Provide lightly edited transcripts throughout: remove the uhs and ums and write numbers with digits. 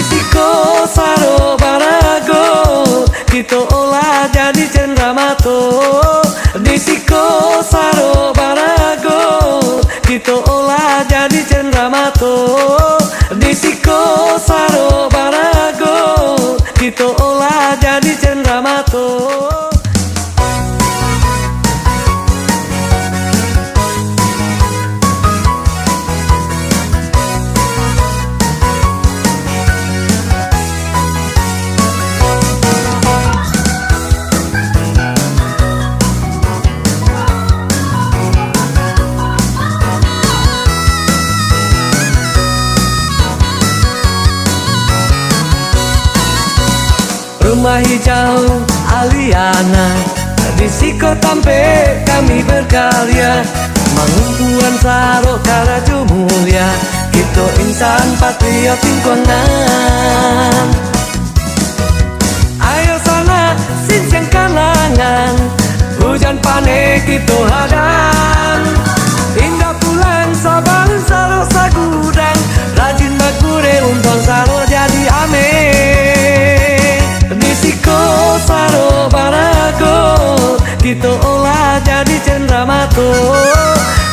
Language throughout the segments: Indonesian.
Disiko saro barago kita olah jadi cendramato. Disiko saro barago kita olah jadi cendramato. Disiko saro barago kita olah jadi cendramato. Rumah hijau Aliana, disiko tampe kami berkarya, mengumpuan saro karaju mulia, kita insan patriot lingkungan. Ayo sana sincang kalangan, hujan panen kita hadang, indah pulang sabang saro sagudang, rajin bagure untung saro jadi amin. Disiko saro barago kita olah jadi cendramato.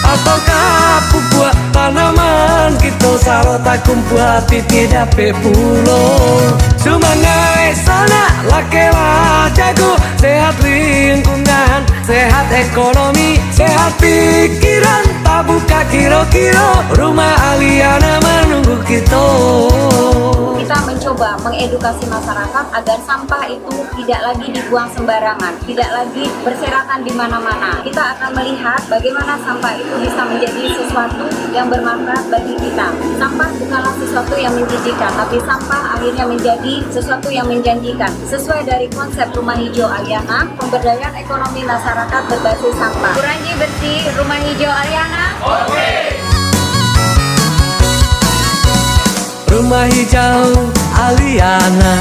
Ataukah buat tanaman kita saro takum hati tidak pepulo. Sumangai sana lakewa jago, sehat lingkungan, sehat ekonomi, sehat pikiran, tak buka kiro-kiro, rumah Aliana menunggu kita. Kita mencoba mengedukasi masyarakat agar sampah itu tidak lagi dibuang sembarangan, tidak lagi berserakan di mana-mana. Kita akan melihat bagaimana sampah itu bisa menjadi sesuatu yang bermanfaat bagi kita. Sampah bukanlah sesuatu yang menjijikan, tapi sampah akhirnya menjadi sesuatu yang menjanjikan. Sesuai dari konsep Rumah Hijau Aliana, pemberdayaan ekonomi masyarakat berbasis sampah. Kurangi bersih, Rumah Hijau Aliana. Oke. Rumah hijau Aliana,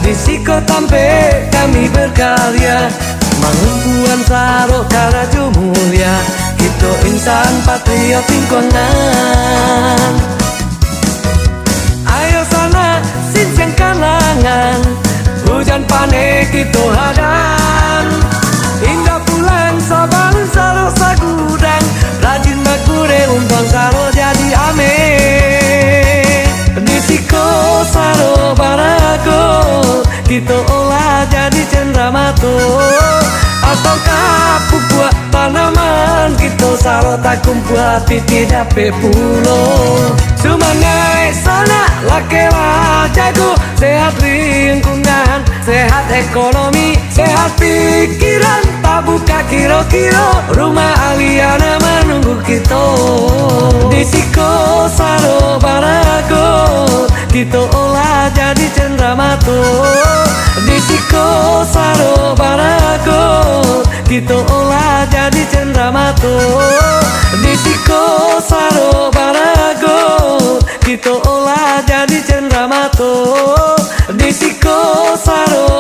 disiko tampe kami berkarya, mengumpuan saro karaju mulia, kita insan patriot lingkungan. Ayo sana sincang kalangan, hujan panen kita hadang, indah pulang sabang saro sagudang, rajin bagure untung saro jadi amin. Disiko saro barago kita olah jadi cendramato. Ataukah buat tanaman kita saro takum hati tidak pepulo. Sumangai sana lakewa jago, sehat lingkungan, sehat ekonomi, sehat pikiran, tak buka kiro-kiro, rumah Aliana menunggu kita. Disiko saro barago kita olah jadi cendramato. Disiko saro barago kita olah jadi cendramato. Disiko saro barago kita olah jadi cendramato. Disiko saro